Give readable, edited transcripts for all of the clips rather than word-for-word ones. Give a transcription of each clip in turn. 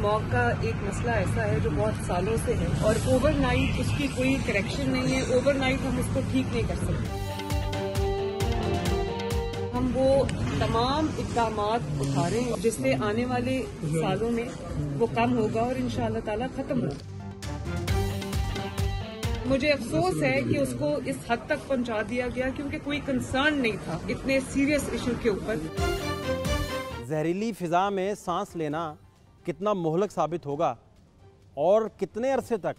Smog का एक मसला ऐसा है जो बहुत सालों से है और ओवरनाइट उसकी कोई करेक्शन नहीं है। ओवरनाइट हम उसको ठीक नहीं कर सकते। हम वो तमाम इक़दामात उठा रहे हैं जिससे आने वाले सालों में वो कम होगा और इंशाअल्लाह ताला खत्म होगा। मुझे अफसोस है कि उसको इस हद तक पहुंचा दिया गया क्योंकि कोई कंसर्न नहीं था इतने सीरियस इशू के ऊपर। जहरीली फ़िज़ा में सांस लेना कितना मुहलक साबित होगा और कितने अरसे तक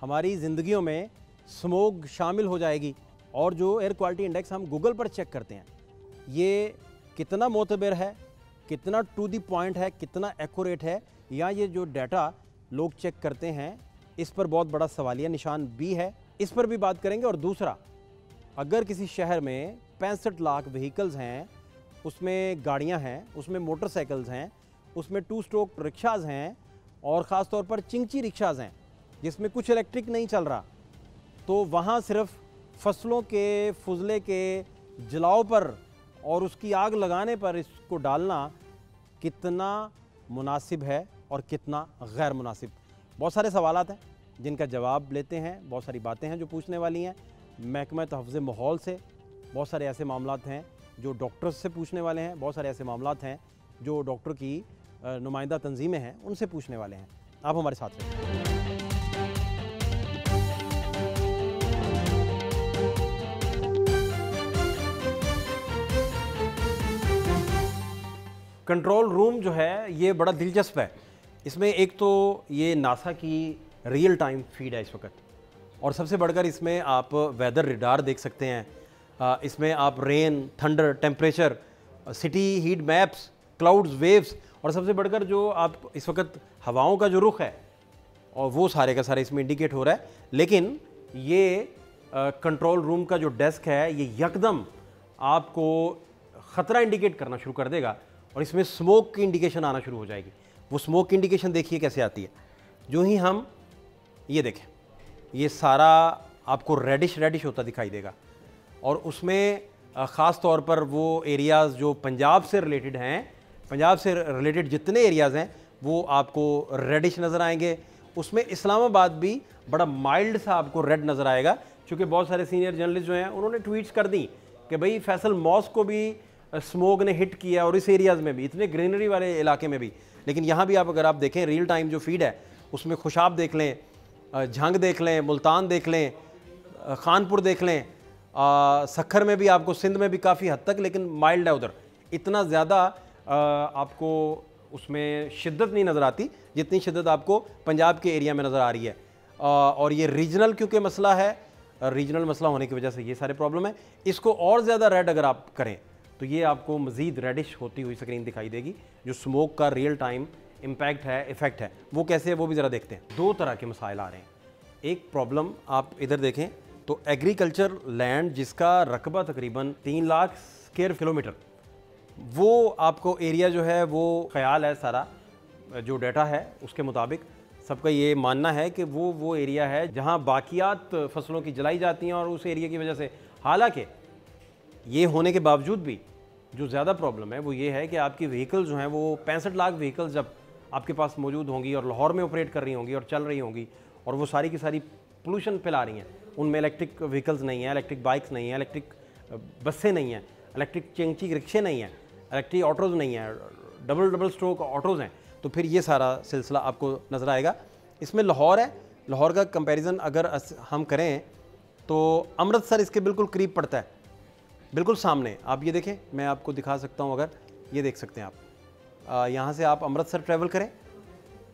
हमारी ज़िंदगियों में स्मोग शामिल हो जाएगी, और जो एयर क्वालिटी इंडेक्स हम गूगल पर चेक करते हैं ये कितना मोतबर है, कितना टू द पॉइंट है, कितना एक्यूरेट है, या ये जो डाटा लोग चेक करते हैं इस पर बहुत बड़ा सवालिया निशान भी है। इस पर भी बात करेंगे। और दूसरा, अगर किसी शहर में 65 लाख व्हीकल्स हैं, उसमें गाड़ियां हैं, उसमें मोटरसाइकिल्स हैं, उसमें 2 स्ट्रोक रिक्शाज़ हैं और ख़ास तौर पर चिंची रिक्शाज़ हैं जिसमें कुछ इलेक्ट्रिक नहीं चल रहा, तो वहाँ सिर्फ फसलों के फुजले के जलाव पर और उसकी आग लगाने पर इसको डालना कितना मुनासिब है और कितना गैर मुनासिब। बहुत सारे सवालात हैं जिनका जवाब लेते हैं, बहुत सारी बातें हैं जो पूछने वाली हैं। महकमा तहफ़्फ़ुज़ माहौल से बहुत सारे ऐसे मामलात हैं जो डॉक्टर्स से पूछने वाले हैं, बहुत सारे ऐसे मामलात हैं जो डॉक्टर की नुमाइंदा तंजीमें हैं उनसे पूछने वाले हैं। आप हमारे साथ रहिए। कंट्रोल रूम जो है ये बड़ा दिलचस्प है। इसमें एक तो ये नासा की रियल टाइम फीड है इस वक्त, और सबसे बढ़कर इसमें आप वेदर रडार देख सकते हैं, इसमें आप rain, thunder, temperature, city heat maps, clouds, waves, और सबसे बढ़कर जो आप इस वक्त हवाओं का जो रुख है और वो सारे का सारे इसमें इंडिकेट हो रहा है। लेकिन ये कंट्रोल रूम का जो डेस्क है ये यकदम आपको ख़तरा इंडिकेट करना शुरू कर देगा और इसमें स्मोक की इंडिकेशन आना शुरू हो जाएगी। वो स्मोक की इंडिकेशन देखिए कैसे आती है। जो ही हम ये देखें, ये सारा आपको रेडिश होता दिखाई देगा, और उसमें ख़ास तौर पर वो एरियाज़ जो पंजाब से रिलेटेड हैं, पंजाब से रिलेटेड जितने एरियाज़ हैं वो आपको रेडिश नज़र आएंगे। उसमें इस्लामाबाद भी बड़ा माइल्ड सा आपको रेड नज़र आएगा, क्योंकि बहुत सारे सीनियर जर्नलिस्ट जो हैं उन्होंने ट्वीट्स कर दी कि भाई फैसल मॉस्क को भी स्मोक ने हिट किया और इस एरियाज़ में भी, इतने ग्रीनरी वाले इलाके में भी। लेकिन यहाँ भी आप अगर आप देखें रियल टाइम जो फीड है उसमें खुशाब देख लें, झंग देख लें, मुल्तान देख लें, खानपुर देख लें, सखर में भी आपको, सिंध में भी काफ़ी हद तक, लेकिन माइल्ड है उधर। इतना ज़्यादा आपको उसमें शिद्दत नहीं नज़र आती जितनी शिद्दत आपको पंजाब के एरिया में नज़र आ रही है। और ये रीजनल क्योंकि मसला है, रीजनल मसला होने की वजह से ये सारे प्रॉब्लम है। इसको और ज़्यादा रेड अगर आप करें तो ये आपको मज़ीद रेडिश होती हुई स्क्रीन दिखाई देगी। जो स्मोक का रियल टाइम इम्पैक्ट है, इफ़ेक्ट है, वो कैसे है वो भी ज़रा देखते हैं। 2 तरह के मसाइल आ रहे हैं। एक प्रॉब्लम आप इधर देखें तो एग्रीकल्चर लैंड जिसका रकबा तकरीबन 3 लाख स्क्वायर किलोमीटर, वो आपको एरिया जो है वो ख्याल है सारा जो डाटा है उसके मुताबिक सबका ये मानना है कि वो एरिया है जहाँ बाकियात फसलों की जलाई जाती हैं, और उस एरिया की वजह से, हालांकि ये होने के बावजूद भी जो ज़्यादा प्रॉब्लम है वो ये है कि आपकी व्हीकल्स जो हैं वो 65 लाख व्हीकल्स जब आपके पास मौजूद होंगी और लाहौर में ऑपरेट कर रही होंगी और चल रही होंगी, और वो सारी की सारी पोल्यूशन फैला रही हैं, उनमें इलेक्ट्रिक व्हीकल्स नहीं हैं, इलेक्ट्रिक बाइक्स नहीं हैं, इलेक्ट्रिक बसें नहीं हैं, इलेक्ट्रिक चिंची रिक्शे नहीं हैं, इलेक्ट्रिक ऑटोज़ नहीं हैं, डबल स्ट्रोक ऑटोज़ हैं, तो फिर ये सारा सिलसिला आपको नज़र आएगा। इसमें लाहौर है, लाहौर का कंपैरिजन अगर हम करें तो अमृतसर इसके बिल्कुल करीब पड़ता है, बिल्कुल सामने। आप ये देखें, मैं आपको दिखा सकता हूँ, अगर ये देख सकते हैं आप, यहाँ से आप अमृतसर ट्रैवल करें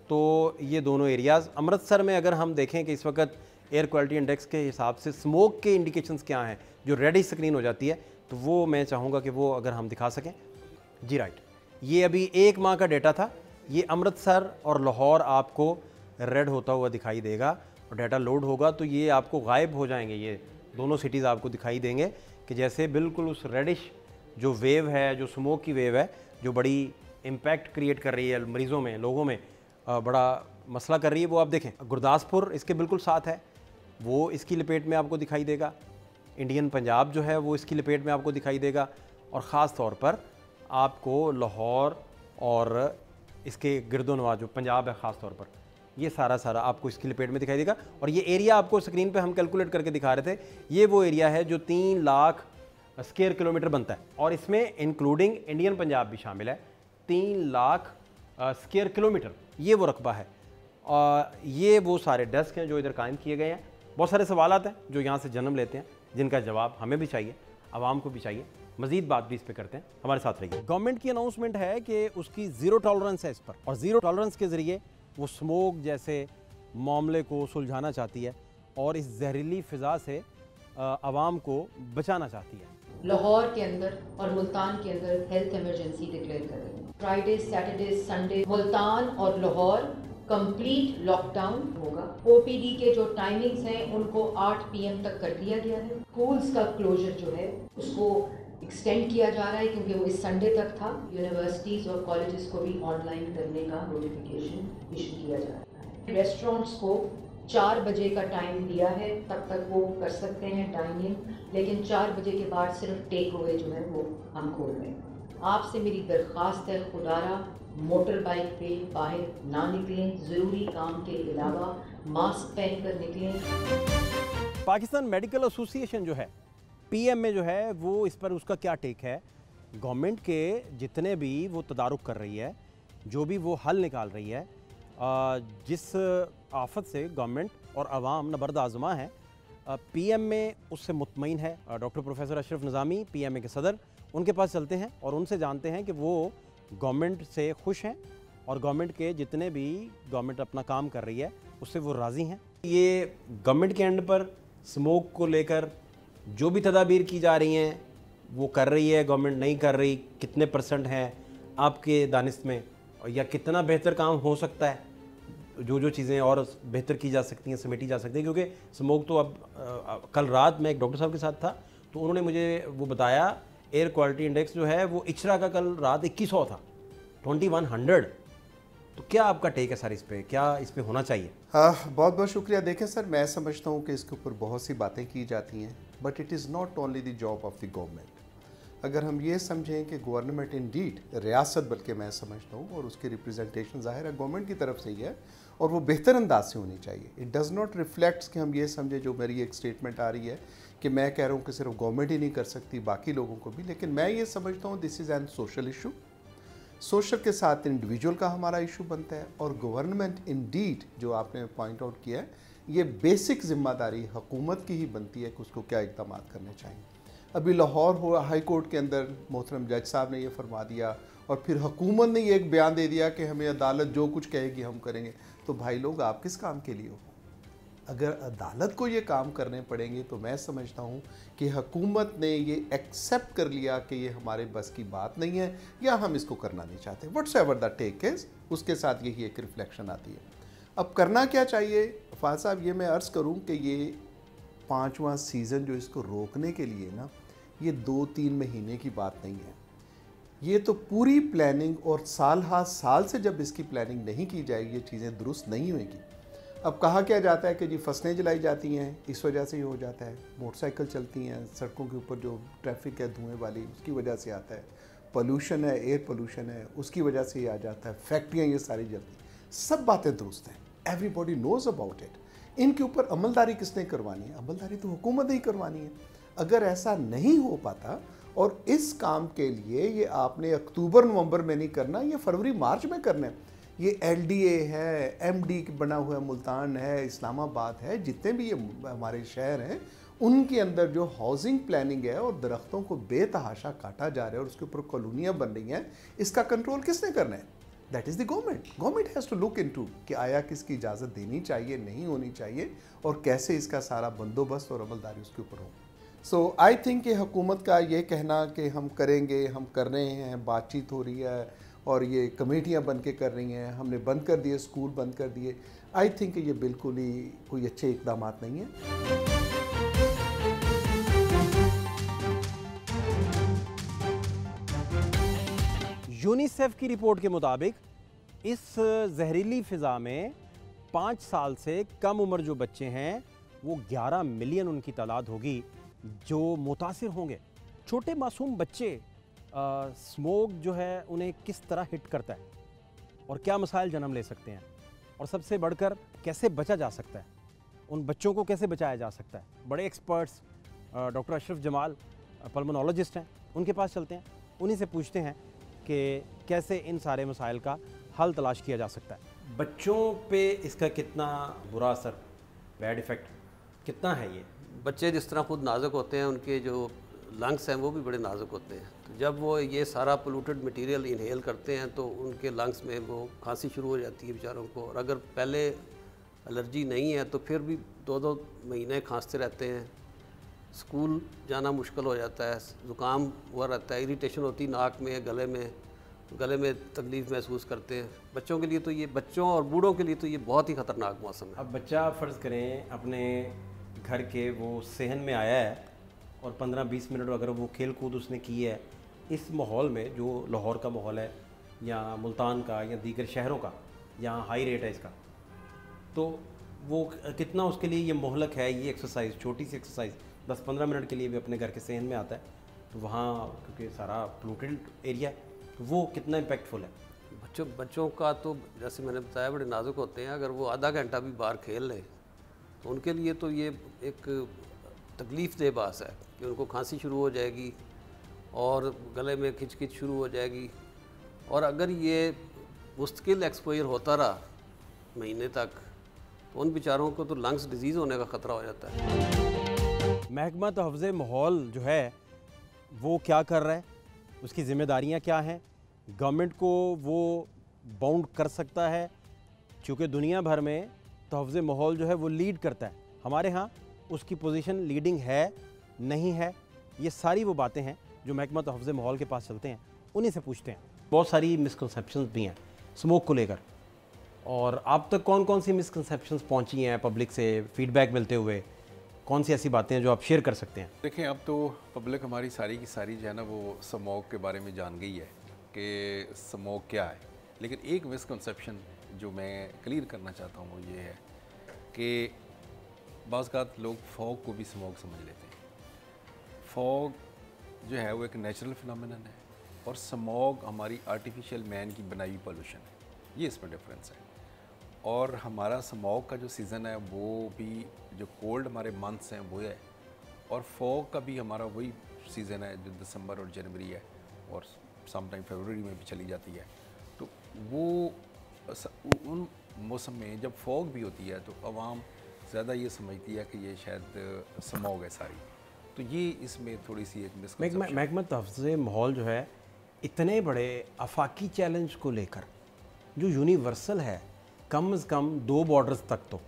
तो ये दोनों एरियाज़। अमृतसर में अगर हम देखें कि इस वक्त एयर क्वालिटी इंडेक्स के हिसाब से स्मोक के इंडिकेशंस क्या हैं, जो रेडिश स्क्रीन हो जाती है, तो वो मैं चाहूँगा कि वो अगर हम दिखा सकें। जी राइट, ये अभी 1 माह का डेटा था। ये अमृतसर और लाहौर आपको रेड होता हुआ दिखाई देगा, और डाटा लोड होगा तो ये आपको गायब हो जाएंगे। ये दोनों सिटीज़ आपको दिखाई देंगे कि जैसे बिल्कुल उस रेडिश जो वेव है, जो स्मोक की वेव है, जो बड़ी इम्पैक्ट क्रिएट कर रही है मरीज़ों में, लोगों में बड़ा मसला कर रही है, वो आप देखें। गुरदासपुर इसके बिल्कुल साथ है, वो इसकी लपेट में आपको दिखाई देगा। इंडियन पंजाब जो है वो इसकी लपेट में आपको दिखाई देगा, और ख़ास तौर पर आपको लाहौर और इसके गिरदोनवा जो पंजाब है ख़ास तौर पर, ये सारा आपको इसकी लपेट में दिखाई देगा। और ये एरिया आपको स्क्रीन पे हम कैलकुलेट करके दिखा रहे थे, ये वो एरिया है जो 3 लाख स्क्वायर किलोमीटर बनता है, और इसमें इंक्लूडिंग इंडियन पंजाब भी शामिल है। 3 लाख स्क्वायर किलोमीटर ये वो रकबा है। ये वो सारे डेस्क हैं जो इधर कायम किए गए हैं। बहुत सारे सवालात हैं जो यहाँ से जन्म लेते हैं, जिनका जवाब हमें भी चाहिए, आवाम को भी चाहिए। मजीद बात भी इस पे करते हैं, हमारे साथ रहिए। गवर्नमेंट की अनाउंसमेंट है कि उसकी ज़ीरो टॉलरेंस है इस पर, और ज़ीरो टॉलरेंस के ज़रिए वो स्मोक जैसे मामले को सुलझाना चाहती है और इस जहरीली फ़िज़ा से आवाम को बचाना चाहती है। लाहौर के अंदर और मुल्तान के अंदर हेल्थ इमरजेंसी डिक्लेयर कर रही है। फ्राइडे, सैटरडे, संडे मुल्तान और लाहौर कंप्लीट लॉकडाउन होगा। ओपीडी के जो टाइमिंग्स हैं उनको 8 PM तक कर दिया गया है। स्कूल्स का क्लोजर जो है उसको एक्सटेंड किया जा रहा है क्योंकि वो इस संडे तक था। यूनिवर्सिटीज़ और कॉलेजेस को भी ऑनलाइन करने का नोटिफिकेशन इशू किया जा रहा है। रेस्टोरेंट्स को 4 बजे का टाइम दिया है, तब तक वो कर सकते हैं डाइन इन, लेकिन 4 बजे के बाद सिर्फ टेक अवे जो है वो हम खोल रहे हैं। आपसे मेरी दरख्वास्त है, खुदारा मोटर बाइक पे बाहर ना निकलें, ज़रूरी काम के अलावा मास्क पहनकर निकलें। पाकिस्तान मेडिकल एसोसिएशन जो है PM में जो है वो इस पर उसका क्या टेक है? गवर्नमेंट के जितने भी वो तदारुक कर रही है, जो भी वो हल निकाल रही है, जिस आफत से गवर्नमेंट और आवाम नबर्द आज़मा है, PM में उससे मुतमईन है। डॉक्टर प्रोफेसर अशरफ निज़ामी PMA के सदर, उनके पास चलते हैं और उनसे जानते हैं कि वो गवर्नमेंट से खुश हैं और गवर्नमेंट के जितने भी गवर्नमेंट अपना काम कर रही है उससे वो राज़ी हैं। ये गवर्नमेंट के एंड पर स्मोक को लेकर जो भी तदाबीर की जा रही हैं वो कर रही है गवर्नमेंट, नहीं कर रही, कितने % हैं आपके दानिश में, या कितना बेहतर काम हो सकता है, जो चीज़ें और बेहतर की जा सकती हैं, समेटी जा सकती हैं? क्योंकि स्मोक तो अब कल रात मैं एक डॉक्टर साहब के साथ था तो उन्होंने मुझे वो बताया, एयर क्वालिटी इंडेक्स जो है वो इचरा का कल रात 2100 था, 2100। तो क्या आपका टेक है सर इस पे, क्या इस पे होना चाहिए? हाँ, बहुत बहुत शुक्रिया। देखें सर, मैं समझता हूँ कि इसके ऊपर बहुत सी बातें की जाती हैं, but it is not only the job of the government. अगर हम ये समझें कि गवर्नमेंट इंडीड, रियासत बल्कि मैं समझता हूँ, और उसकी रिप्रेजेंटेशन ज़ाहिर है गवर्नमेंट की तरफ से ही है और वो बेहतर अंदाज से होनी चाहिए। इट डज़ नॉट रिफ्लेक्ट्स कि हम ये समझे, जो मेरी एक स्टेटमेंट आ रही है कि मैं कह रहा हूँ कि सिर्फ गवर्नमेंट ही नहीं कर सकती, बाकी लोगों को भी। लेकिन मैं ये समझता हूँ this is an social issue. Social के साथ इंडिविजुअल का हमारा इशू बनता है, और गवर्नमेंट इंडीड जो आपने पॉइंट आउट किया है, ये बेसिक जिम्मेदारी हुकूमत की ही बनती है कि उसको क्या इक़दाम करने चाहिए। अभी लाहौर हाई कोर्ट के अंदर मोहतरम जज साहब ने ये फरमा दिया, और फिर हुकूमत ने ये एक बयान दे दिया कि हमें अदालत जो कुछ कहेगी हम करेंगे। तो भाई लोग, आप किस काम के लिए हो? अगर अदालत को ये काम करने पड़ेंगे तो मैं समझता हूँ कि हुकूमत ने ये एक्सेप्ट कर लिया कि ये हमारे बस की बात नहीं है, या हम इसको करना नहीं चाहते। व्हाट्सएवर द टेक इज़, उसके साथ यही एक रिफ्लेक्शन आती है। अब करना क्या चाहिए फाज साहब, ये मैं अर्ज़ करूँ कि ये 5वां सीज़न जो इसको रोकने के लिए ना, ये 2-3 महीने की बात नहीं है। ये तो पूरी प्लानिंग, और साल हाथ साल से जब इसकी प्लानिंग नहीं की जाएगी ये चीज़ें दुरुस्त नहीं होंगी। अब कहा क्या जाता है कि जी फसलें जलाई जाती हैं, इस वजह से ही हो जाता है। मोटरसाइकिल चलती हैं सड़कों के ऊपर, जो ट्रैफिक है धुएँ वाली, उसकी वजह से आता है। पोल्यूशन है, एयर पोल्यूशन है, उसकी वजह से ही आ जाता है। फैक्ट्रियाँ ये सारी जलती, सब बातें दुरुस्त हैं, एवरीबॉडी नोज़ अबाउट इट। इनके ऊपर अमलदारी किसने करवानी है? अमलदारी तो हुकूमत ही करवानी है। अगर ऐसा नहीं हो पाता, और इस काम के लिए ये आपने अक्टूबर नवंबर में नहीं करना, ये फरवरी मार्च में करना है। ये LDA है, MD बना हुआ मुल्तान है, इस्लामाबाद है, जितने भी ये हमारे शहर हैं, उनके अंदर जो हाउसिंग प्लानिंग है और दरख्तों को बेतहाशा काटा जा रहा है और उसके ऊपर कॉलोनियाँ बन रही हैं, इसका कंट्रोल किसने करना है? That is the government. Government has to look into कि आया किसकी इजाज़त देनी चाहिए, नहीं होनी चाहिए, और कैसे इसका सारा बंदोबस्त और अमलदारी उसके ऊपर हो। सो आई थिंक कि हुकूमत का ये कहना कि हम करेंगे, हम कर रहे हैं, बातचीत हो रही है और ये कमेटियाँ बन के कर रही हैं, हमने बंद कर दिए, स्कूल बंद कर दिए, आई थिंक ये बिल्कुल ही कोई अच्छे इक़दाम नहीं हैं। यूनिसेफ की रिपोर्ट के मुताबिक इस जहरीली फ़िज़ा में 5 साल से कम उम्र जो बच्चे हैं वो 11 मिलियन उनकी तादाद होगी जो मुतासिर होंगे। छोटे मासूम बच्चे, स्मोक जो है उन्हें किस तरह हिट करता है, और क्या मसाइल जन्म ले सकते हैं, और सबसे बढ़कर कैसे बचा जा सकता है, उन बच्चों को कैसे बचाया जा सकता है। बड़े experts doctor Ashraf Jamal pulmonologist हैं, उनके पास चलते हैं, उन्हीं से पूछते हैं कि कैसे इन सारे मसाइल का हल तलाश किया जा सकता है। बच्चों पे इसका कितना बुरा असर, बैड इफ़ेक्ट कितना है ये? बच्चे जिस तरह खुद नाजुक होते हैं, उनके जो लंग्स हैं वो भी बड़े नाजुक होते हैं। तो जब वो ये सारा पोल्यूटेड मटेरियल इनहेल करते हैं तो उनके लंग्स में वो खांसी शुरू हो जाती है बेचारों को। और अगर पहले एलर्जी नहीं है तो फिर भी 2-2 महीने खांसते रहते हैं। स्कूल जाना मुश्किल हो जाता है, ज़ुकाम हुआ रहता है, इरिटेशन होती नाक में, गले में तकलीफ़ महसूस करते हैं। बच्चों के लिए तो ये, बच्चों और बूढ़ों के लिए तो ये बहुत ही ख़तरनाक मौसम है। अब बच्चा फ़र्ज़ करें अपने घर के वो सेहन में आया है और 15-20 मिनट अगर वो खेल कूद उसने की है इस माहौल में, जो लाहौर का माहौल है या मुल्तान का या दीगर शहरों का, यहाँ हाई रेट है इसका, तो वो कितना उसके लिए ये मोहलक है, ये एक्सरसाइज, छोटी सी एक्सरसाइज 10-15 मिनट के लिए भी अपने घर के सेहन में आता है, तो वहाँ क्योंकि सारा पोल्यूटेड एरिया है, तो वो कितना इम्पैक्टफुल है। बच्चों का तो जैसे मैंने बताया बड़े नाजुक होते हैं। अगर वो आधा घंटा भी बाहर खेल लें तो उनके लिए तो ये एक तकलीफ़ दह बात है कि उनको खांसी शुरू हो जाएगी और गले में खिचखिच शुरू हो जाएगी। और अगर ये मुस्तकिल एक्सपोजर होता रहा महीने तक तो उन बेचारों को तो लंग्स डिजीज़ होने का ख़तरा हो जाता है। महकमा तहफ़्ज़े माहौल जो है वो क्या कर रहा है, उसकी ज़िम्मेदारियाँ क्या हैं, गवर्नमेंट को वो बाउंड कर सकता है, क्योंकि दुनिया भर में तहफ़्ज़े माहौल जो है वो लीड करता है। हमारे यहाँ उसकी पोजीशन लीडिंग है नहीं है, ये सारी वो बातें हैं जो महकमा तहफ़्ज़े माहौल के पास चलते हैं, उन्हीं से पूछते हैं। बहुत सारी मिसकंसेप्शंस भी हैं स्मोक को लेकर, और आप तक कौन कौन सी मिसकंसेप्शंस पहुंची हैं पब्लिक से फीडबैक मिलते हुए, कौन सी ऐसी बातें हैं जो आप शेयर कर सकते हैं? देखें, अब तो पब्लिक हमारी सारी की सारी जो है ना वो स्मोक के बारे में जान गई है कि स्मोक क्या है। लेकिन एक मिसकंसेप्शन जो मैं क्लियर करना चाहता हूँ वो ये है कि बाज़ लोग फॉग को भी स्मोक समझ लेते हैं। फॉग जो है वो एक नेचुरल फिनोमेनन है और स्मोक हमारी आर्टिफिशियल मैन की बनाई हुई पोल्यूशन है, ये इसमें डिफरेंस है। और हमारा स्मोक का जो सीज़न है वो भी जो कोल्ड हमारे मंथ्स हैं वो है, और फॉग का भी हमारा वही सीज़न है जो दिसंबर और जनवरी है और सम टाइम फरवरी में भी चली जाती है। तो वो उन मौसम में जब फॉग भी होती है तो आवाम ज़्यादा ये समझती है कि ये शायद स्मॉग है सारी, तो ये इसमें थोड़ी सी एक मिसकंसेप्शन। महकमा तहफ़्ज़े माहौल जो है इतने बड़े आफाकी चैलेंज को लेकर जो यूनिवर्सल है, कम से कम 2 बॉर्डर्स तक, तो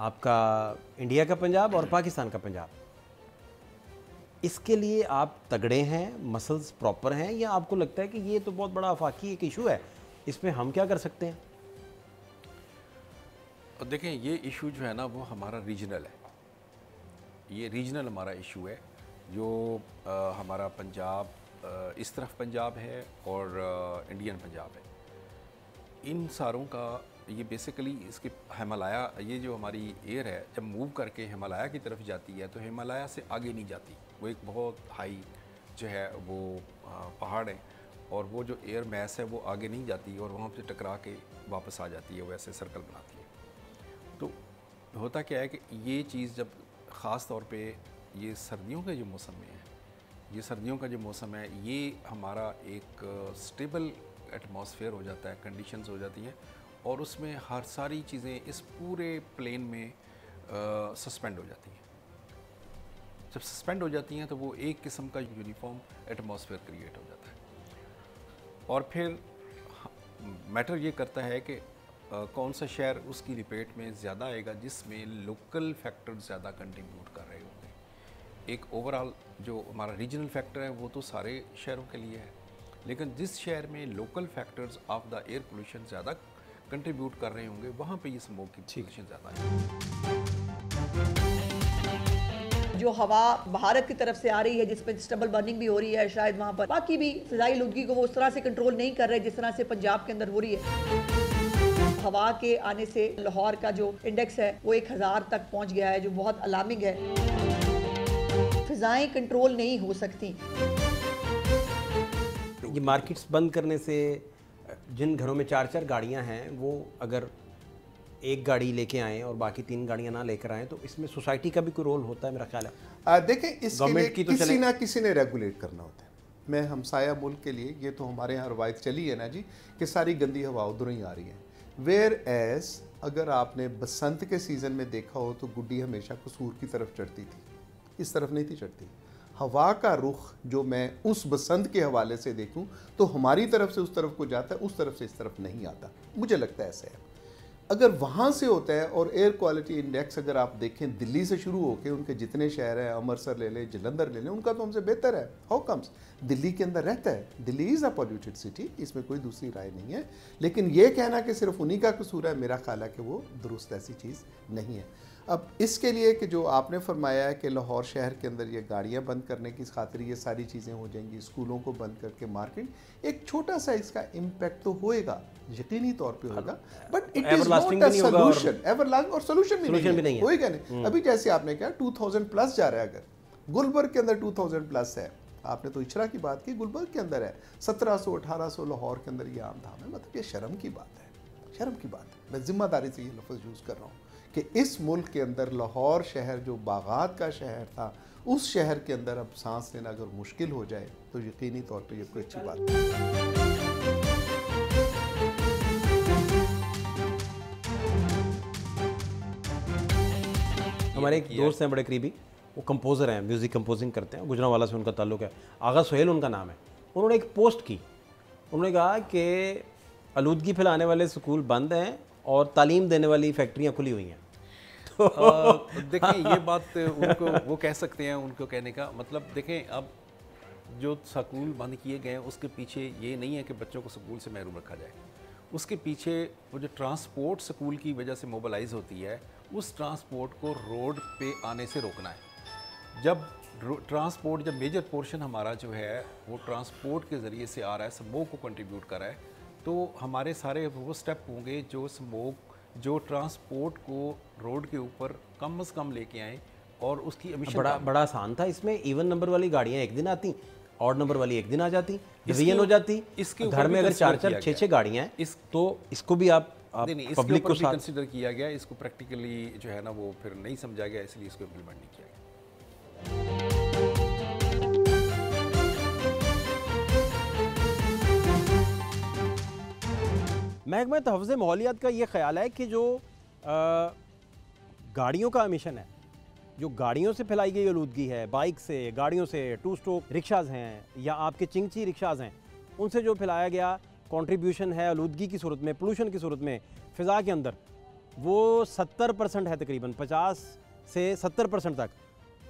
आपका इंडिया का पंजाब और पाकिस्तान का पंजाब, इसके लिए आप तगड़े हैं, मसल्स प्रॉपर हैं, या आपको लगता है कि ये तो बहुत बड़ा आफाकी एक इशू है, इसमें हम क्या कर सकते हैं? और देखें, ये इशू जो है ना वो हमारा रीजनल है, ये रीजनल हमारा इशू है। जो हमारा पंजाब, इस तरफ पंजाब है और इंडियन पंजाब है, इन सारों का ये बेसिकली इसके हिमालय, ये जो हमारी एयर है जब मूव करके हिमालय की तरफ जाती है तो हिमालय से आगे नहीं जाती, वो एक बहुत हाई जो है वो पहाड़ है, और वो जो एयर मैस है वो आगे नहीं जाती और वहाँ से टकरा के वापस आ जाती है, वो ऐसे सर्कल बनाती है। तो होता क्या है कि ये चीज़ जब ख़ास तौर पे ये सर्दियों के जो मौसम में है, ये सर्दियों का जो मौसम है, ये हमारा एक स्टेबल एटमॉस्फेयर हो जाता है, कंडीशंस हो जाती हैं, और उसमें हर सारी चीज़ें इस पूरे प्लेन में सस्पेंड हो जाती हैं। जब सस्पेंड हो जाती हैं तो वो एक किस्म का यूनिफॉर्म एटमॉस्फेयर क्रिएट हो जाता है, और फिर मैटर ये करता है कि कौन सा शहर उसकी रिपेट में ज़्यादा आएगा जिसमें लोकल फैक्टर ज़्यादा कंट्रीब्यूट कर रहे होंगे। एक ओवरऑल जो हमारा रीजनल फैक्टर है वो तो सारे शहरों के लिए है, लेकिन जिस शहर में local factors of the air pollution ज़्यादा कंट्रीब्यूट कर रहे होंगे वहाँ पे ये स्मोक की पोल्यूशन ज़्यादा है। जो हवा भारत की तरफ से आ रही है जिसमें स्टबल बर्निंग भी हो रही है, शायद वहाँ पर बाकी भी फिजाई आलूदगी को वो उस तरह से कंट्रोल नहीं कर रहे जिस तरह से पंजाब के अंदर हो रही है। हवा के आने से लाहौर का जो इंडेक्स है वो 1000 तक पहुँच गया है, जो बहुत अलार्मिंग है। फिजाएं कंट्रोल नहीं हो सकती। ये मार्केट्स बंद करने से जिन घरों में 4-4 गाड़ियां हैं वो अगर एक गाड़ी लेके आएँ और बाकी 3 गाड़ियां ना लेकर आएँ तो इसमें सोसाइटी का भी कोई रोल होता है मेरा ख्याल है। देखें, इसके लिए गवर्नमेंट की तो किसी चले- ना किसी ने रेगुलेट करना होता है। मैं हमसाया मुल्क के लिए, ये तो हमारे यहाँ रवायत चली है ना जी, कि सारी गंदी हवा उधरों ही आ रही है। वेयर एज अगर आपने बसंत के सीज़न में देखा हो तो गुड्डी हमेशा कसूर की तरफ चढ़ती थी, इस तरफ नहीं थी चढ़ती। हवा का रुख जो मैं उस बसंत के हवाले से देखूं तो हमारी तरफ से उस तरफ को जाता है, उस तरफ से इस तरफ नहीं आता। मुझे लगता है ऐसे है। अगर वहाँ से होता है, और एयर क्वालिटी इंडेक्स अगर आप देखें दिल्ली से शुरू होकर उनके जितने शहर हैं, अमृतसर ले लें, जलंधर ले लें, उनका तो हमसे बेहतर है। How comes? दिल्ली के अंदर रहता है, Delhi is a polluted city, इसमें कोई दूसरी राय नहीं है। लेकिन ये कहना कि सिर्फ उन्हीं का कसूर है, मेरा ख्याल है कि वो दुरुस्त ऐसी चीज़ नहीं है। अब इसके लिए कि जो आपने फरमाया है कि लाहौर शहर के अंदर ये गाड़ियाँ बंद करने की खातिर ये सारी चीज़ें हो जाएंगी, स्कूलों को बंद करके मार्केट, एक छोटा सा इसका इम्पैक्ट तो होएगा, यकीनी तौर पे होगा, but it is not a solution, everlasting, और सॉल्यूशन भी नहीं है। होएगा नहीं। अभी जैसे आपने कहा 2000 प्लस जा रहा है, अगर गुलबर्ग के अंदर 2000 प्लस है, आपने तो इचरा की बात की, गुलबर्ग के अंदर है 1700 1800, लाहौर के अंदर ये आम धाम है। मतलब ये शर्म की बात है, शर्म की बात है। मैं जिम्मेदारी से ये लफ्ज़ यूज़ कर रहा हूँ कि इस मुल्क के अंदर लाहौर शहर जो बागात का शहर था, उस शहर के अंदर अब सांस लेना अगर मुश्किल हो जाए तो यकीनी तौर पे ये कोई अच्छी बात नहीं। हमारे एक दोस्त हैं बड़े करीबी, वो कंपोज़र हैं, म्यूज़िक कंपोजिंग करते हैं, गुजरांवाला से उनका ताल्लुक़ है, आगा सोहेल उनका नाम है। उन्होंने एक पोस्ट की, उन्होंने कहा कि आलूदगी फैलाने वाले स्कूल बंद हैं और तालीम देने वाली फैक्ट्रियाँ खुली हुई हैं। देखें, ये बात उनको वो कह सकते हैं, उनको कहने का मतलब देखें, अब जो स्कूल बंद किए गए हैं उसके पीछे ये नहीं है कि बच्चों को स्कूल से महरूम रखा जाए। उसके पीछे वो जो ट्रांसपोर्ट स्कूल की वजह से मोबिलाइज होती है, उस ट्रांसपोर्ट को रोड पे आने से रोकना है। जब ट्रांसपोर्ट, जब मेजर पोर्शन हमारा जो है वो ट्रांसपोर्ट के ज़रिए से आ रहा है, स्मोक को कंट्रीब्यूट कर रहा है, तो हमारे सारे वो स्टेप होंगे जो स्मोक, जो ट्रांसपोर्ट को रोड के ऊपर कम से कम लेके आए और उसकी एमिशन बड़ा आसान था। इसमें इवन नंबर वाली गाड़ियाँ एक दिन आती, ऑड नंबर वाली एक दिन आ जाती, डिवीजन हो जाती। इसके घर में अगर 4-4 6-6 गाड़ियाँ हैं तो इसको भी आप पब्लिक को साथ कंसीडर किया गया। इसको प्रैक्टिकली जो है ना वो फिर नहीं समझा गया, इसलिए इसको इम्प्लीमेंट नहीं किया गया। महकमा तहफ़्ज़ुज़ माहौलियात का ये ख्याल है कि जो गाड़ियों का एमिशन है, जो गाड़ियों से फैलाई गई आलूदगी है, बाइक से, गाड़ियों से, टू स्ट्रोक रिक्शाज़ हैं या आपके चिंगची रिक्शाज़ हैं, उनसे जो फैलाया गया कंट्रीब्यूशन है आलूदगी की सूरत में, पोल्यूशन की सूरत में फ़िज़ा के अंदर, वो 70% है, तकरीबन 50 से 70% तक।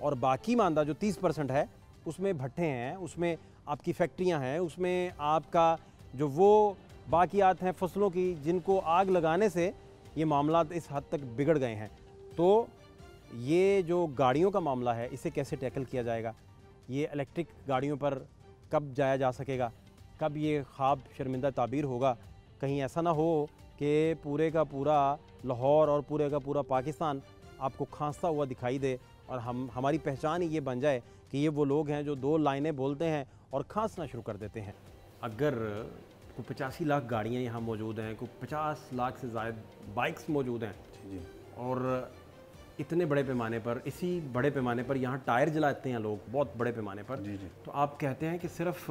और बाकी मानदा जो 30% है उसमें भट्टे हैं, उसमें आपकी फैक्ट्रियाँ हैं, उसमें आपका जो वो बाकियात हैं फसलों की, जिनको आग लगाने से ये मामला इस हद तक बिगड़ गए हैं। तो ये जो गाड़ियों का मामला है, इसे कैसे टैकल किया जाएगा? ये इलेक्ट्रिक गाड़ियों पर कब जाया जा सकेगा? कब ये ख्वाब शर्मिंदा ताबीर होगा? कहीं ऐसा ना हो कि पूरे का पूरा लाहौर और पूरे का पूरा पाकिस्तान आपको खांसता हुआ दिखाई दे और हमारी पहचान ही ये बन जाए कि ये वो लोग हैं जो 2 लाइनें बोलते हैं और खांसना शुरू कर देते हैं। अगर कोई 85 लाख गाड़ियाँ यहाँ मौजूद हैं, कोई 50 लाख से ज़ायद बाइक्स मौजूद हैं, और इतने बड़े पैमाने पर, इसी बड़े पैमाने पर यहाँ टायर जलाते हैं लोग बहुत बड़े पैमाने पर, तो आप कहते हैं कि सिर्फ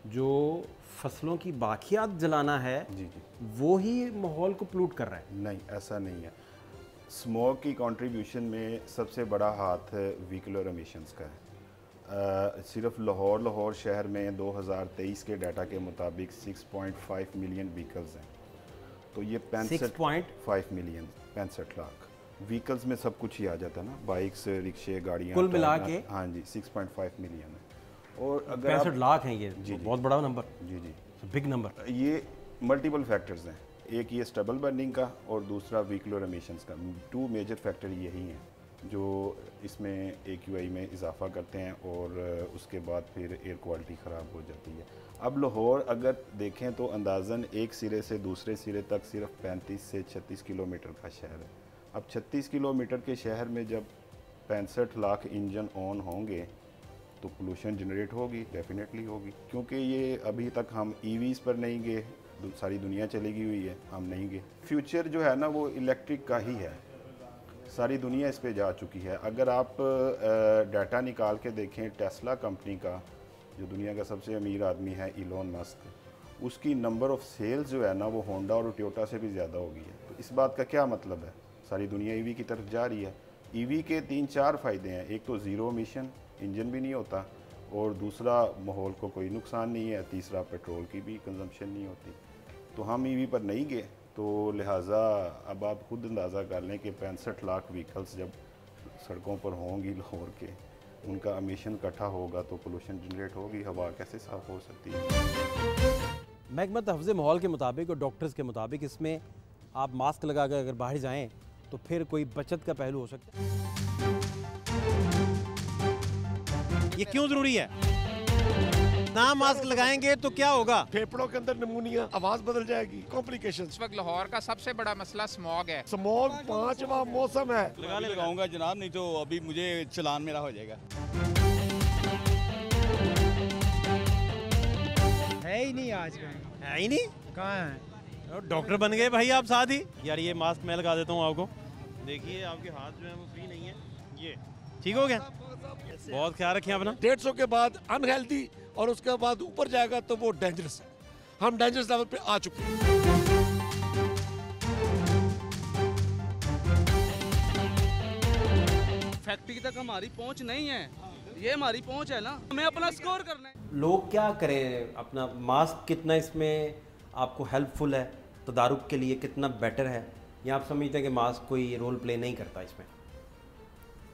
जो फसलों की बाकियात जलाना है वो ही माहौल को पोल्यूट कर रहा है? नहीं, ऐसा नहीं है। स्मोक की कंट्रीब्यूशन में सबसे बड़ा हाथ व्हीकुलर एमिशंस का है। सिर्फ लाहौर शहर में 2023 के डाटा के मुताबिक 6.5 मिलियन व्हीकल्स हैं, तो ये 65 मिलियन 65 लाख व्हीकल्स में सब कुछ ही आ जाता है ना, बाइक्स, रिक्शे, गाड़ियाँ कुल मिला के। हाँ जी, 6.5 मिलियन है। और अगर 65 लाख हैं, ये जी बहुत बड़ा नंबर, जी बिग नंबर। ये मल्टीपल फैक्टर्स हैं, एक ये स्टबल बर्निंग का और दूसरा व्हीकुलर एमिशंस का। 2 मेजर फैक्टर यही हैं जो इसमें AQI में इजाफा करते हैं और उसके बाद फिर एयर क्वालिटी ख़राब हो जाती है। अब लाहौर अगर देखें तो अंदाज़न एक सिरे से दूसरे सिरे तक सिर्फ 35 से 36 किलोमीटर का शहर है। अब 36 किलोमीटर के शहर में जब 65 लाख इंजन ऑन होंगे तो पोल्यूशन जनरेट होगी, डेफिनेटली होगी, क्योंकि ये अभी तक हम EVs पर नहीं गए, सारी दुनिया चली गई हुई है, हम नहीं गए। फ्यूचर जो है ना वो इलेक्ट्रिक का ही है, सारी दुनिया इस पे जा चुकी है। अगर आप डाटा निकाल के देखें टेस्ला कंपनी का, जो दुनिया का सबसे अमीर आदमी है इलोन मस्क, उसकी नंबर ऑफ सेल्स जो है ना वो होंडा और टोयोटा से भी ज़्यादा होगी है। तो इस बात का क्या मतलब है, सारी दुनिया ईवी की तरफ जा रही है। ईवी के 3-4 फ़ायदे हैं, एक तो ज़ीरो एमिशन, इंजन भी नहीं होता, और दूसरा माहौल को कोई नुकसान नहीं है, तीसरा पेट्रोल की भी कंजम्पशन नहीं होती। तो हम ईवी पर नहीं गए, तो लिहाजा अब आप खुद अंदाज़ा कर लें कि 65 लाख व्हीकल्स जब सड़कों पर होंगी लाहौर के, उनका एमिशन इकट्ठा होगा तो पोल्यूशन जनरेट होगी, हवा कैसे साफ़ हो सकती है। महकमा तहफ़्ज़ माहौल के मुताबिक और डॉक्टर्स के मुताबिक इसमें आप मास्क लगा कर अगर बाहर जाएं तो फिर कोई बचत का पहलू हो सकता है। ये क्यों ज़रूरी है? ना मास्क लगाएंगे तो क्या होगा? फेफड़ों के अंदर निमोनिया, आवाज बदल जाएगी, कॉम्प्लिकेशन। इस वक्त लाहौर का सबसे बड़ा मसला स्मॉग है। स्मॉग 5वां मौसम है। लगाऊंगा जनाब, नहीं तो अभी मुझे चलान मेरा हो जाएगा। है ही नहीं आज का, है ही नहीं, कहाँ है? डॉक्टर बन गए भाई आप साथ ही। यार ये मास्क मैं लगा देता हूँ आपको, देखिए आपके हाथ जो है वो फ्री नहीं है, ये ठीक हो गया। बहुत ख्याल रखें अपना। 150 के बाद अनहेल्दी और उसके बाद ऊपर जाएगा तो वो डेंजरस है। हम डेंजरस लेवल पे आ चुके हैं। फैक्ट्री तक हमारी पहुंच नहीं है, ये हमारी पहुंच है ना, हमें अपना स्कोर करना है। लोग क्या करें, अपना मास्क कितना इसमें आपको हेल्पफुल है, तदारुक के लिए कितना बेटर है, या आप समझते हैं कि मास्क कोई रोल प्ले नहीं करता इसमें?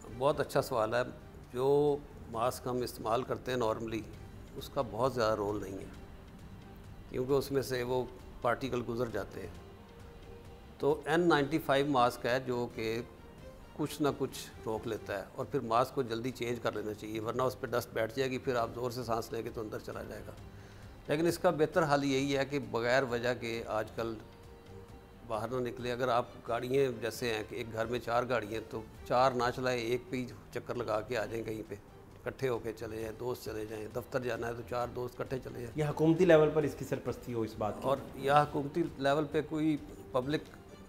बहुत अच्छा सवाल है। जो मास्क हम इस्तेमाल करते हैं नॉर्मली, उसका बहुत ज़्यादा रोल नहीं है, क्योंकि उसमें से वो पार्टिकल गुजर जाते हैं। तो N95 मास्क है जो कि कुछ ना कुछ रोक लेता है, और फिर मास्क को जल्दी चेंज कर लेना चाहिए, वरना उस पर डस्ट बैठ जाएगी, फिर आप ज़ोर से सांस लेंगे तो अंदर चला जाएगा। लेकिन इसका बेहतर हल यही है कि बग़ैर वजह के आजकल बाहर ना निकले। अगर आप गाड़ियाँ जैसे हैं कि एक घर में 4 गाड़ियाँ, तो 4 ना चलाएं, एक पे ही चक्कर लगा के आ जाएं, कहीं पे इकट्ठे होके चले जाएं, दोस्त चले जाएं। दफ्तर जाना है तो 4 दोस्त इकट्ठे चले जाएं। यह हुकूमती लेवल पर इसकी सरपरस्ती हो इस बात की, और या हुकूमती लेवल पे कोई पब्लिक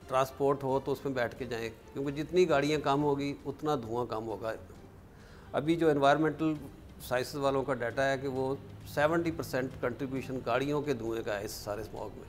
ट्रांसपोर्ट हो तो उसमें बैठ के जाएं, क्योंकि जितनी गाड़ियाँ कम होगी उतना धुआं कम होगा। अभी जो एनवायरमेंटल साइंसेस वालों का डाटा है कि वो 70% कंट्रीब्यूशन गाड़ियों के धुएँ का है इस सारे स्मॉग में।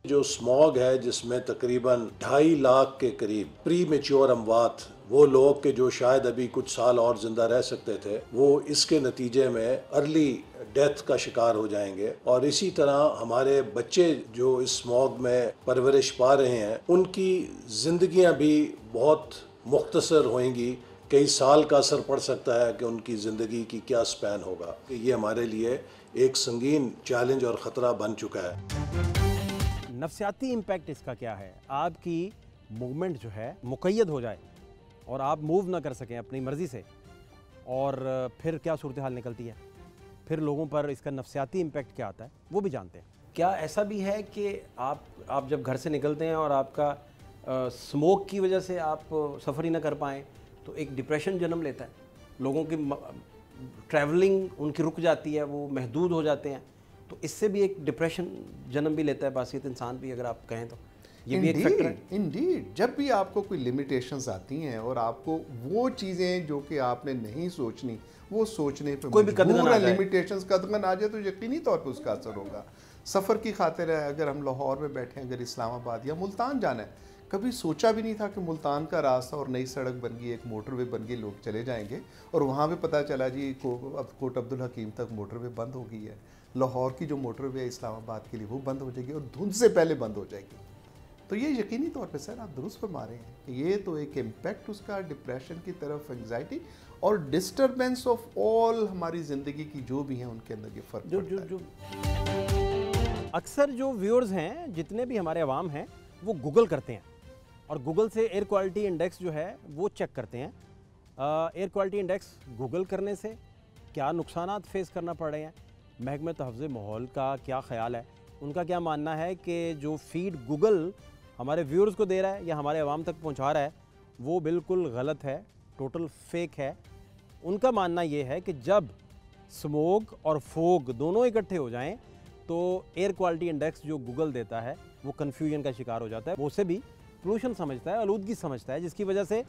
जो स्मॉग है जिसमें तकरीबन 2.5 लाख के करीब प्री मेच्योर अमवात, वो लोग के जो शायद अभी कुछ साल और जिंदा रह सकते थे, वो इसके नतीजे में अर्ली डेथ का शिकार हो जाएंगे। और इसी तरह हमारे बच्चे जो इस स्मॉग में परवरिश पा रहे हैं, उनकी जिंदगियां भी बहुत मुख्तसर होंगी। कई साल का असर पड़ सकता है कि उनकी ज़िंदगी की क्या स्पैन होगा। ये हमारे लिए एक संगीन चैलेंज और ख़तरा बन चुका है। नफसियाती इम्पैक्ट इसका क्या है? आपकी मूवमेंट जो है मुक़य्यद हो जाए और आप मूव ना कर सकें अपनी मर्ज़ी से, और फिर क्या सूरत हाल निकलती है, फिर लोगों पर इसका नफसियाती इम्पैक्ट क्या आता है वो भी जानते हैं। क्या ऐसा भी है कि आप जब घर से निकलते हैं और आपका स्मोक की वजह से आप सफ़र ही ना कर पाएँ तो एक डिप्रेशन जन्म लेता है, लोगों की ट्रैवलिंग उनकी रुक जाती है, वो महदूद हो जाते हैं, तो इससे भी एक डिप्रेशन जन्म भी लेता है बासियत इंसान भी, अगर आप कहें तो ये भी एक फैक्टर है। इंडीड, जब भी आपको कोई लिमिटेशंस आती हैं और आपको वो चीज़ें जो कि आपने नहीं सोचनी वो सोचने पे कोई भी कदगन आ जाए, लिमिटेशंस कदगन आ जाए तो यकीनी तौर पे उसका असर होगा। सफ़र की खातिर है, अगर हम लाहौर में बैठे हैं, अगर इस्लामाबाद या मुल्तान जाना है, कभी सोचा भी नहीं था कि मुल्तान का रास्ता और नई सड़क बन गई, एक मोटरवे बन गई, लोग चले जाएंगे, और वहाँ पे पता चला जी अब कोट अब्दुल हकीम तक मोटरवे बंद हो गई है। लाहौर की जो मोटरवे है इस्लामाबाद के लिए वो बंद हो जाएगी और धुंध से पहले बंद हो जाएगी। तो ये यकीनी तौर पे सर आप दुरुस्त फरमा रहे हैं कि ये तो एक इम्पैक्ट उसका डिप्रेशन की तरफ, एंग्जाइटी और डिस्टर्बेंस ऑफ ऑल हमारी ज़िंदगी की जो भी हैं उनके अंदर ये फ़र्क जो अक्सर जो व्यूअर्स हैं, जितने भी हमारे अवाम हैं, वो गूगल करते हैं और गूगल से एयर क्वालिटी इंडेक्स जो है वो चेक करते हैं। एयर क्वालिटी इंडेक्स गूगल करने से क्या नुकसानात फेस करना पड़ रहे हैं, महकमे तहफ़्ज़ माहौल का क्या ख़्याल है, उनका क्या मानना है कि जो फीड गूगल हमारे व्यूअर्स को दे रहा है या हमारे अवाम तक पहुंचा रहा है वो बिल्कुल गलत है, टोटल फेक है, उनका मानना ये है कि जब स्मोक और फोग दोनों इकट्ठे हो जाएं तो एयर क्वालिटी इंडेक्स जो गूगल देता है वो कन्फ्यूजन का शिकार हो जाता है। वो उसे भी पोल्यूशन समझता है, आलूदगी समझता है, जिसकी वजह से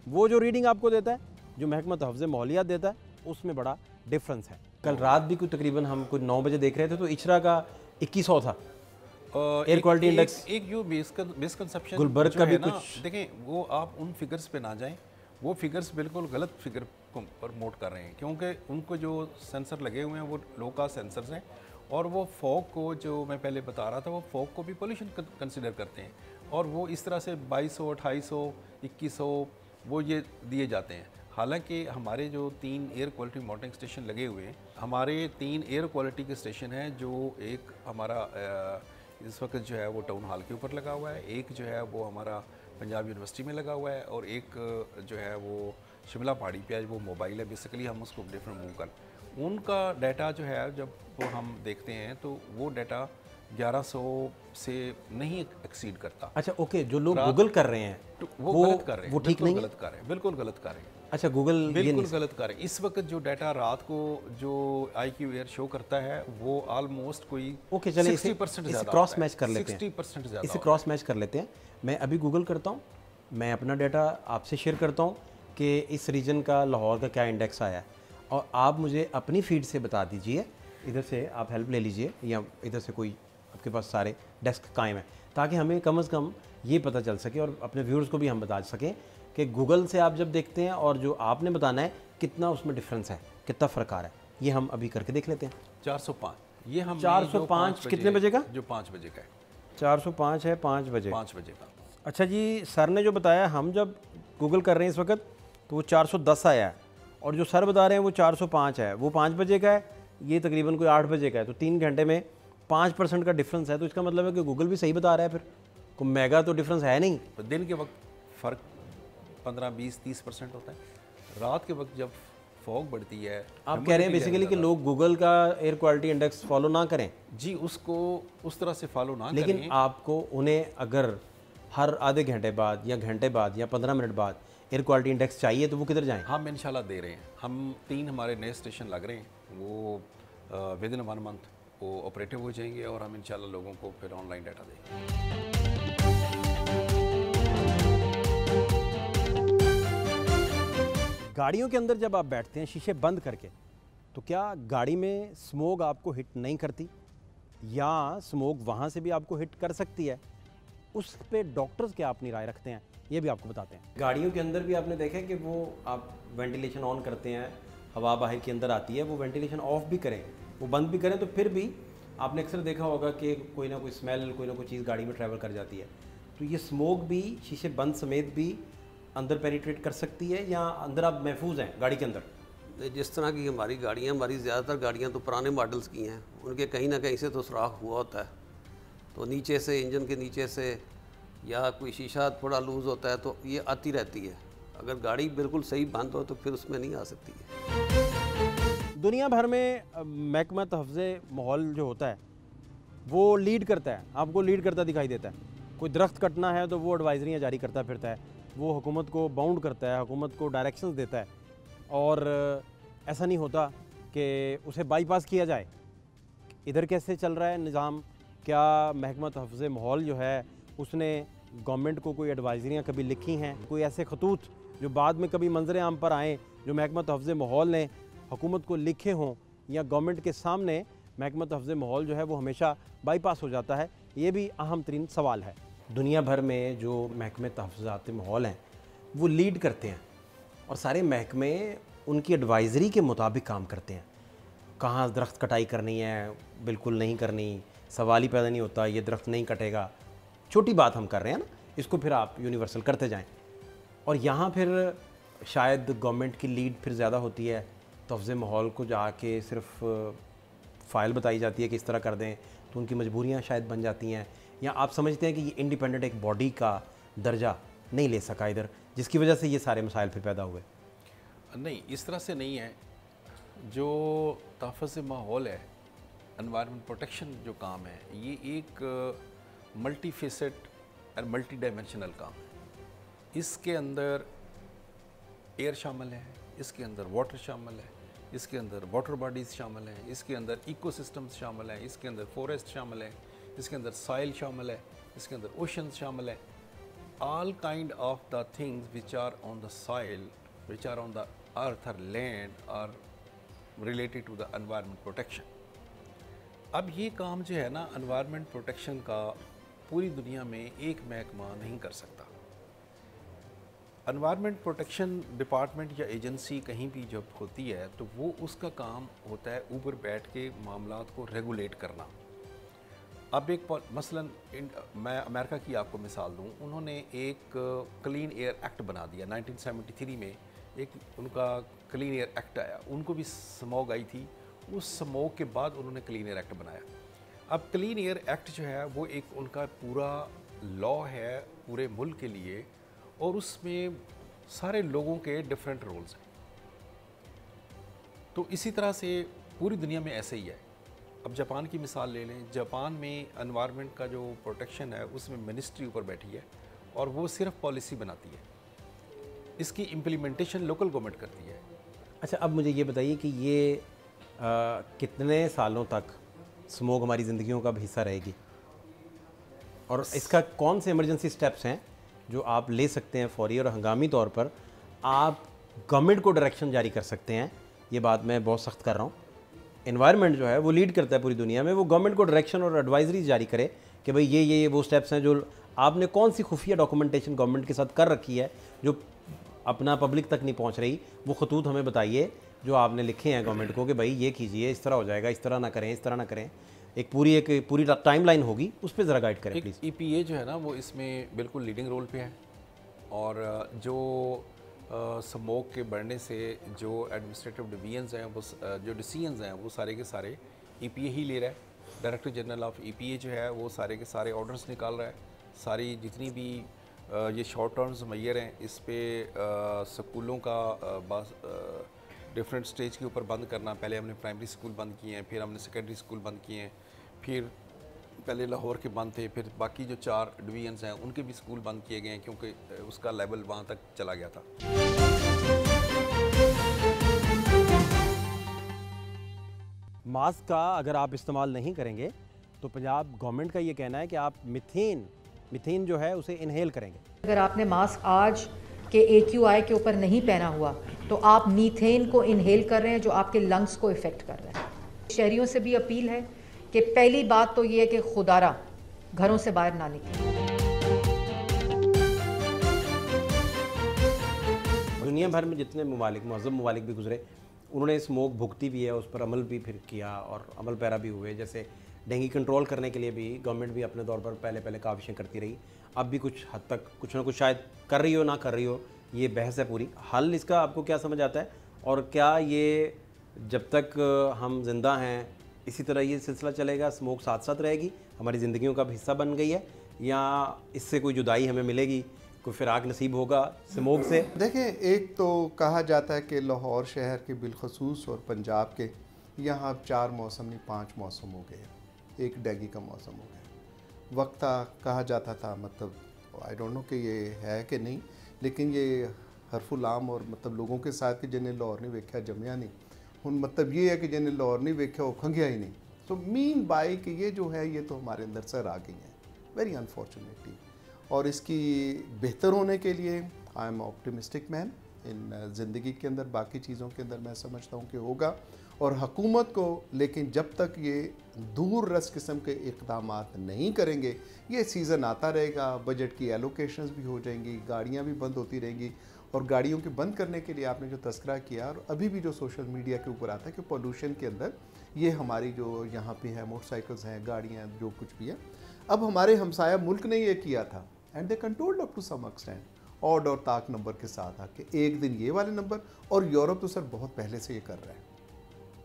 वो जो रीडिंग आपको देता है, जो महकमा तहफ़्ज़ माहौलियात देता है, उसमें बड़ा डिफरेंस है। कल रात भी कुछ तकरीबन हम कुछ 9 बजे देख रहे थे तो इचरा का 2100 था एयर क्वालिटी इंडेक्स। एक जो मिसकंसेप्शन गुलबर्ग का भी कुछ, देखें, वो आप उन फिगर्स पे ना जाएं, वो फिगर्स बिल्कुल गलत फिगर को प्रमोट कर रहे हैं, क्योंकि उनको जो सेंसर लगे हुए हैं वो लो कास्ट सेंसर्स हैं, और वो फॉग को, जो मैं पहले बता रहा था, वो फॉग को भी पोल्यूशन कंसिडर करते हैं, और वो इस तरह से 2200, 2800, 2100 वो ये दिए जाते हैं। हालांकि हमारे जो 3 एयर क्वालिटी मॉनिटरिंग स्टेशन लगे हुए हैं, हमारे 3 एयर क्वालिटी के स्टेशन हैं, जो एक हमारा इस वक्त जो है वो टाउन हॉल के ऊपर लगा हुआ है, एक जो है वो हमारा पंजाब यूनिवर्सिटी में लगा हुआ है, और एक जो है वो शिमला पहाड़ी पे है, वो मोबाइल है। बेसिकली हम उसको डिफरेंट मूव कर, उनका डाटा जो है जब वो हम देखते हैं तो वो डाटा 1100 से नहीं एक्सीड करता। अच्छा, ओके, जो लोग गूगल कर रहे हैं वो गलत कर रहे हैं, वो ठीक नहीं, गलत कर रहे हैं, बिल्कुल गलत कर रहे हैं। अच्छा, गूगल बिल्कुल गलत कर रहे हैं। इस वक्त जो डाटा रात को जो IQ एयर शो करता है वो ऑलमोस्ट कोई 60% इसे क्रॉस मैच कर लेते हैं, 60% ज़्यादा, इसे क्रॉस मैच कर लेते हैं। मैं अभी गूगल करता हूँ, मैं अपना डाटा आपसे शेयर करता हूँ कि इस रीजन का, लाहौर का क्या इंडेक्स आया है, और आप मुझे अपनी फीड से बता दीजिए। इधर से आप हेल्प ले लीजिए, या इधर से कोई आपके पास सारे डेस्क कायम है, ताकि हमें कम से कम ये पता चल सके और अपने व्यूअर्स को भी हम बता सकें कि गूगल से आप जब देखते हैं और जो आपने बताना है कितना उसमें डिफरेंस है, कितना फ़र्क आ रहा है। ये हम अभी करके देख लेते हैं। 405, ये हम 405 कितने बजे का? जो 5 बजे का है। 405 है 5 बजे, 5 बजे का। अच्छा जी, सर ने जो बताया, हम जब गूगल कर रहे हैं इस वक्त तो वो 410 आया है, और जो सर बता रहे हैं वो 405 है, वो 5 बजे का है, ये तकरीबन कोई 8 बजे का है। तो 3 घंटे में 5% का डिफरेंस है। तो इसका मतलब है कि गूगल भी सही बता रहा है, फिर कोई मेगा तो डिफरेंस है नहीं। तो दिन के वक्त फ़र्क 15, 20, 30% होता है। रात के वक्त जब फॉग बढ़ती है, आप कह रहे हैं बेसिकली कि लोग गूगल का एयर क्वालिटी इंडेक्स फॉलो ना करें? जी, उसको उस तरह से फॉलो ना करें, लेकिन आपको उन्हें अगर हर आधे घंटे बाद या घंटे बाद या 15 मिनट बाद एयर क्वालिटी इंडेक्स चाहिए तो वो किधर जाएं? हम इंशाल्लाह दे रहे हैं। हम 3 हमारे नए स्टेशन लग रहे हैं, वो विद इन 1 मंथ वो ऑपरेटिव हो जाएंगे, और हम इंशाल्लाह लोगों को फिर ऑनलाइन डाटा देंगे। गाड़ियों के अंदर जब आप बैठते हैं शीशे बंद करके, तो क्या गाड़ी में स्मोक आपको हिट नहीं करती, या स्मोक वहाँ से भी आपको हिट कर सकती है? उस पे डॉक्टर्स क्या अपनी राय रखते हैं, ये भी आपको बताते हैं। गाड़ियों के अंदर भी आपने देखा है कि वो आप वेंटिलेशन ऑन करते हैं, हवा बाहर के अंदर आती है, वो वेंटिलेशन ऑफ भी करें, वो बंद भी करें, तो फिर भी आपने अक्सर देखा होगा कि कोई ना कोई स्मेल, कोई ना कोई चीज़ गाड़ी में ट्रैवल कर जाती है। तो ये स्मोक भी शीशे बंद समेत भी अंदर पेनिट्रेट कर सकती है, या अंदर आप महफूज हैं गाड़ी के अंदर? जिस तरह की हमारी गाड़ियाँ, हमारी ज़्यादातर गाड़ियाँ तो पुराने मॉडल्स की हैं, उनके कहीं ना कहीं से तो सुराख हुआ होता है, तो नीचे से, इंजन के नीचे से, या कोई शीशा थोड़ा लूज़ होता है, तो ये आती रहती है। अगर गाड़ी बिल्कुल सही बंद हो तो फिर उसमें नहीं आ सकती है। दुनिया भर में महकमा तहफ़्ज़ माहौल जो होता है वो लीड करता है, आपको लीड करता दिखाई देता है। कोई दरख्त कटना है तो वो एडवाइजरियाँ जारी करता फिरता है, वो हुकूमत को बाउंड करता है, हुकूमत को डायरेक्शंस देता है, और ऐसा नहीं होता कि उसे बाईपास किया जाए। इधर कैसे चल रहा है निज़ाम? क्या महकमा तहफ़्ज़ माहौल जो है उसने गवर्नमेंट को कोई एडवाइजरियाँ कभी लिखी हैं? कोई ऐसे खतूत जो बाद में कभी मंजर आम पर आएँ, जो महकमा तहफ़्ज़ माहौल ने हुकूमत को लिखे हों, या गवर्नमेंट के सामने महकमा तहफ़्ज़ माहौल जो है वो हमेशा बाईपास हो जाता है? ये भी अहम तरीन सवाल है। दुनिया भर में जो महकमे तहफ़्ज़ात माहौल हैं वो लीड करते हैं, और सारे महकमे उनकी एडवाइज़री के मुताबिक काम करते हैं। कहाँ दरख्त कटाई करनी है, बिल्कुल नहीं करनी, सवाल ही पैदा नहीं होता ये दरख्त नहीं कटेगा। छोटी बात हम कर रहे हैं ना, इसको फिर आप यूनिवर्सल करते जाएं, और यहाँ फिर शायद गवर्नमेंट की लीड फिर ज़्यादा होती है। तहफ़्ज़ माहौल को जाके सिर्फ फ़ाइल बताई जाती है कि इस तरह कर दें, तो उनकी मजबूरियाँ शायद बन जाती हैं, या आप समझते हैं कि ये इंडिपेंडेंट एक बॉडी का दर्जा नहीं ले सका इधर, जिसकी वजह से ये सारे मसाइल फिर पैदा हुए। नहीं, इस तरह से नहीं है। जो तहफ़्ज़ माहौल है, एनवायरनमेंट प्रोटेक्शन जो काम है, ये एक मल्टी फेसेट और मल्टी डायमेंशनल काम है। इसके अंदर एयर शामिल है, इसके अंदर वाटर शामिल है, इसके अंदर वाटर बॉडीज़ शामिल हैं, इसके अंदर इकोसिस्टम्स शामिल हैं, इसके अंदर फॉरेस्ट शामिल है, इसके अंदर सॉइल शामिल है, इसके अंदर ओशन शामिल है। All kind of the things which are on the soil, which are on the earth और land are related to the environment protection. अब ये काम जो है ना एनवायरनमेंट प्रोटेक्शन का पूरी दुनिया में एक महकमा नहीं कर सकता। एनवायरनमेंट प्रोटेक्शन डिपार्टमेंट या एजेंसी कहीं भी जब होती है तो वो उसका काम होता है ऊपर बैठ के मामलात को रेगुलेट करना। अब एक मसलन मैं अमेरिका की आपको मिसाल दूं, उन्होंने एक क्लीन एयर एक्ट बना दिया 1973 में। एक उनका क्लीन एयर एक्ट आया, उनको भी स्मॉग आई थी, उस स्मॉग के बाद उन्होंने क्लीन एयर एक्ट बनाया। अब क्लीन एयर एक्ट जो है वो एक उनका पूरा लॉ है पूरे मुल्क के लिए, और उसमें सारे लोगों के डिफरेंट रोल्स हैं। तो इसी तरह से पूरी दुनिया में ऐसे ही है। अब जापान की मिसाल ले लें, जापान में एनवायरनमेंट का जो प्रोटेक्शन है उसमें मिनिस्ट्री ऊपर बैठी है और वो सिर्फ पॉलिसी बनाती है, इसकी इम्प्लीमेंटेशन लोकल गवर्नमेंट करती है। अच्छा, अब मुझे ये बताइए कि ये कितने सालों तक स्मोक हमारी ज़िंदगियों का हिस्सा रहेगी, और इसका कौन से इमरजेंसी स्टेप्स हैं जो आप ले सकते हैं फौरी और हंगामी तौर पर, आप गवर्नमेंट को डायरेक्शन जारी कर सकते हैं। ये बात मैं बहुत सख्त कर रहा हूँ। एनवायरनमेंट जो है वो लीड करता है पूरी दुनिया में, वो गवर्नमेंट को डायरेक्शन और एडवाइजरी जारी करे कि भाई ये वो स्टेप्स हैं जो आपने कौन सी खुफिया डॉक्यूमेंटेशन गवर्नमेंट के साथ कर रखी है जो अपना पब्लिक तक नहीं पहुँच रही, वो खतूत हमें बताइए जो आपने लिखे हैं गवर्नमेंट को कि भाई ये कीजिए, इस तरह हो जाएगा, इस तरह ना करें, इस तरह ना करें। एक पूरी टाइमलाइन होगी, उस पर ज़रा गाइड करें प्लीज़। EPA जो है ना वो इसमें बिल्कुल लीडिंग रोल पे है, और जो स्मोक के बढ़ने से जो एडमिनिस्ट्रेटिव डिवीजन्स हैं, वो जो डिसीजंस हैं वो सारे के सारे EPA ही ले रहा है। डायरेक्टर जनरल ऑफ EPA जो है वो सारे के सारे ऑर्डर्स निकाल रहा है। सारी जितनी भी ये शॉर्ट टर्म्स मैयर हैं इस पर स्कूलों का डिफरेंट स्टेज के ऊपर बंद करना। पहले हमने प्राइमरी स्कूल बंद किए हैं, फिर हमने सेकेंडरी स्कूल बंद किए हैं, फिर पहले लाहौर के बंद थे, फिर बाकी जो 4 डिवीजन्स हैं उनके भी स्कूल बंद किए गए हैं क्योंकि उसका लेवल वहाँ तक चला गया था। मास्क का अगर आप इस्तेमाल नहीं करेंगे तो पंजाब गवर्नमेंट का ये कहना है कि आप मीथेन जो है उसे इनहेल करेंगे। अगर आपने मास्क आज के AQI के ऊपर नहीं पहना हुआ तो आप मीथेन को इनहेल कर रहे हैं जो आपके लंग्स को इफ़ेक्ट कर रहा है। शहरियों से भी अपील है कि पहली बात तो ये है कि खुदारा घरों से बाहर ना निकलें। दुनिया भर में जितने ममालिक, मुअज़्ज़म ममालिक भी गुजरे, उन्होंने स्मोक भुगती भी है, उस पर अमल भी फिर किया और अमल पैरा भी हुए। जैसे डेंगू कंट्रोल करने के लिए भी गवर्नमेंट भी अपने तौर पर पहले काविशें करती रही, अब भी कुछ हद तक कुछ ना कुछ शायद कर रही हो ना कर रही हो, ये बहस है पूरी। हल इसका आपको क्या समझ आता है, और क्या ये जब तक हम जिंदा हैं इसी तरह ये सिलसिला चलेगा, स्मोक साथ साथ रहेगी, हमारी ज़िंदगियों का हिस्सा बन गई है, या इससे कोई जुदाई हमें मिलेगी, कोई फिराक नसीब होगा स्मोक से? देखें, एक तो कहा जाता है कि लाहौर शहर के बिलखसूस और पंजाब के यहाँ अब 4 मौसम नहीं 5 मौसम हो गए, एक डेंगू का मौसम हो गया। वक्ता कहा जाता था, मतलब आई डोंट नो कि ये है कि नहीं, लेकिन ये हरफुलाम और मतलब लोगों के साथ कि जिन्हें लाहौर नहीं वेख्या जमिया नहीं, हुन मतलब ये है कि जिन्हें लाहौर नहीं वेख्या वो खंघिया ही नहीं। सो मीन बाय कि ये जो है ये तो हमारे अंदर सर आ गई है, वेरी अनफॉर्चुनेटली। और इसकी बेहतर होने के लिए I am optimistic man in ज़िंदगी के अंदर, बाकी चीज़ों के अंदर मैं समझता हूँ कि होगा। और हुकूमत को लेकिन जब तक ये दूर रस किस्म के इक़दाम नहीं करेंगे, ये सीज़न आता रहेगा, बजट की एलोकेशंस भी हो जाएंगी, गाड़ियाँ भी बंद होती रहेंगी। और गाड़ियों के बंद करने के लिए आपने जो तस्करा किया, और अभी भी जो सोशल मीडिया के ऊपर आता है कि पोल्यूशन के अंदर ये हमारी जो यहाँ पे है मोटरसाइकिल्स हैं, गाड़ियाँ, जो कुछ भी है। अब हमारे हमसाया मुल्क ने ये किया था and they controlled up to some extent, odd और ताक नंबर के साथ आके एक दिन ये वाले नंबर। और यूरोप तो सर बहुत पहले से ये कर रहा है।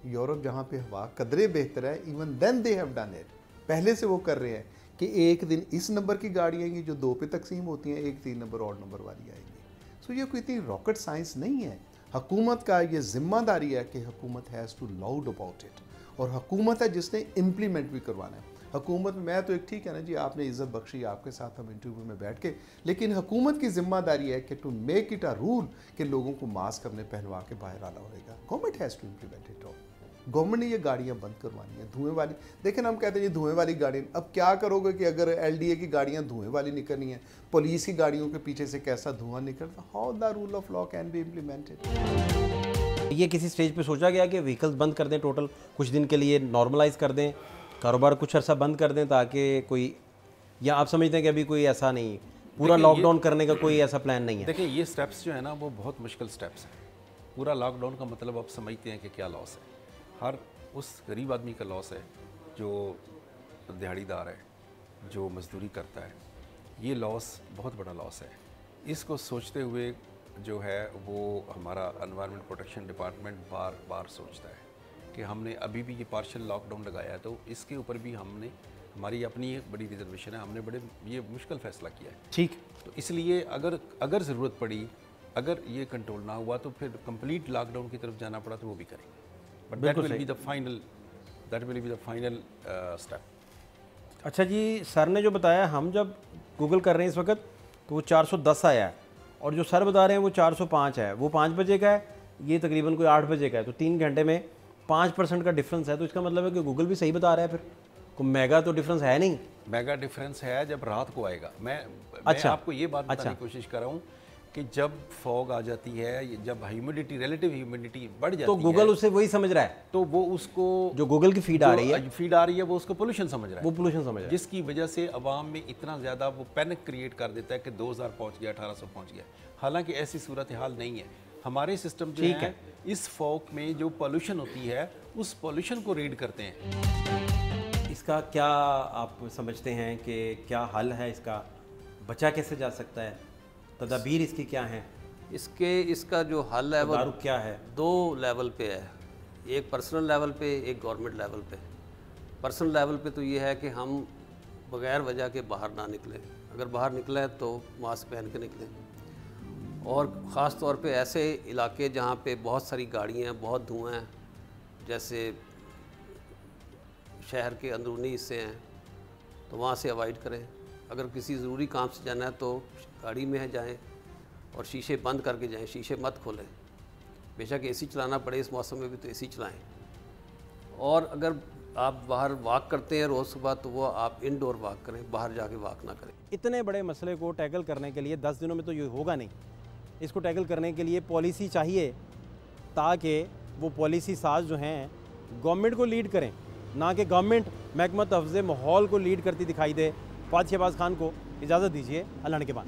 यूरोप जहाँ पे हवा कदरे बेहतर है, even then they have done it, पहले से वो कर रहे हैं कि एक दिन इस नंबर की गाड़ी आएंगी जो 2 पे तकसीम होती हैं, एक 3 नंबर ऑड नंबर वाली आएंगी। सो ये कोई इतनी रॉकेट साइंस नहीं है। हुकूमत का ये जिम्मेदारी है कि हुकूमत has to loud about it, और हुकूमत है जिसने इम्प्लीमेंट भी करवाना है। हुकूमत में मैं तो एक ठीक है ना जी, आपने इज्जत बख्शी, आपके साथ हम इंटरव्यू में बैठ के, लेकिन हुकूमत की जिम्मेदारी है कि to make it a rule कि लोगों को मास्क हमने पहनवा के बाहर आना होगा। Government has to implement it all. Government ने ये गाड़ियाँ बंद करवानी है धुएं वाली। देखें हम कहते हैं ये धुएं वाली गाड़ी, अब क्या करोगे कि अगर LDA की गाड़ियाँ धुएं वाली निकलनी है, पुलिस की गाड़ियों के पीछे से कैसा धुआं निकलता, how the rule of law can be implemented. ये किसी स्टेज पे सोचा गया कि व्हीकल्स बंद कर दें टोटल, कुछ दिन के लिए नॉर्मलाइज कर दें, कारोबार कुछ अर्सा बंद कर दें ताकि कोई, या आप समझते हैं कि अभी कोई ऐसा नहीं, पूरा लॉकडाउन करने का कोई ऐसा प्लान नहीं है? देखिए ये स्टेप्स जो है ना वो बहुत मुश्किल स्टेप्स हैं। पूरा लॉकडाउन का मतलब आप समझते हैं कि क्या लॉस है, हर उस गरीब आदमी का लॉस है जो दिहाड़ीदार है, जो मजदूरी करता है, ये लॉस बहुत बड़ा लॉस है। इसको सोचते हुए जो है वो हमारा एनवायरनमेंट प्रोटेक्शन डिपार्टमेंट बार बार सोचता है कि हमने अभी भी ये पार्शियल लॉकडाउन लगाया है, तो इसके ऊपर भी हमने, हमारी अपनी एक बड़ी रिजर्वेशन है, हमने बड़े ये मुश्किल फ़ैसला किया है। ठीक, तो इसलिए अगर ज़रूरत पड़ी, अगर ये कंट्रोल ना हुआ तो फिर कंप्लीट लॉकडाउन की तरफ जाना पड़ा तो वो भी करेंगे, but that will be the final step. अच्छा जी, सर ने जो बताया, हम जब गूगल कर रहे हैं इस वक्त तो वो 410 आया है, और जो सर बता रहे हैं वो 405 है, वो 5 बजे का है, ये तकरीबन कोई 8 बजे का है, तो 3 घंटे में 5% का डिफरेंस है। तो इसका मतलब है कि गूगल भी सही बता रहा है, फिर कोई मेगा तो डिफरेंस है नहीं। मेगा डिफरेंस है जब रात को आएगा। मैं आपको ये बात बताने की कोशिश कर रहा हूँ कि जब फॉग आ जाती है, जब ह्यूमिडिटी, रिलेटिव ह्यूमिडिटी बढ़ जाती है, तो गूगल उससे वही समझ रहा है, तो वो उसको, जो गूगल की फीड आ रही है वो उसको पोल्यूशन समझ रहा है, वो पोल्यूशन समझ रहा है, जिसकी वजह से अवाम में इतना ज़्यादा वो पैनिक क्रिएट कर देता है कि 2000 पहुँच गया, 1800 पहुँच गया। हालांकि ऐसी सूरत हाल नहीं है। हमारे सिस्टम जो है इस फॉग में जो पोल्यूशन होती है उस पोल्यूशन को रीड करते हैं। इसका क्या आप समझते हैं कि क्या हल है, इसका बचा कैसे जा सकता है, तदाबीर इसकी क्या है? इसका जो हल है वो क्या है, 2 लेवल पे है, एक पर्सनल लेवल पे, एक गवर्नमेंट लेवल पे। पर्सनल लेवल पे तो ये है कि हम बग़ैर वजह के बाहर ना निकलें, अगर बाहर निकले तो मास्क पहन के निकलें, और ख़ास तौर पे ऐसे इलाके जहाँ पे बहुत सारी गाड़ियाँ हैं, बहुत धुआं है, जैसे शहर के अंदरूनी हिस्से हैं, तो वहाँ से अवॉइड करें। अगर किसी ज़रूरी काम से जाना है तो गाड़ी में जाएं और शीशे बंद करके जाएं, शीशे मत खोलें। बेशक एसी चलाना पड़े इस मौसम में भी तो एसी चलाएं। और अगर आप बाहर वॉक करते हैं रोज़ सुबह तो वो आप इनडोर वॉक करें, बाहर जाके वॉक ना करें। इतने बड़े मसले को टैकल करने के लिए 10 दिनों में तो ये होगा नहीं। इसको टैकल करने के लिए पॉलिसी चाहिए, ताकि वो पॉलिसी साज जो हैं गवर्नमेंट को लीड करें, ना कि गवर्नमेंट महकमा तहफ़्ज़ माहौल को लीड करती दिखाई दे। फ़ात शहबाज खान को इजाज़त दीजिए, अल्लाह के बाद।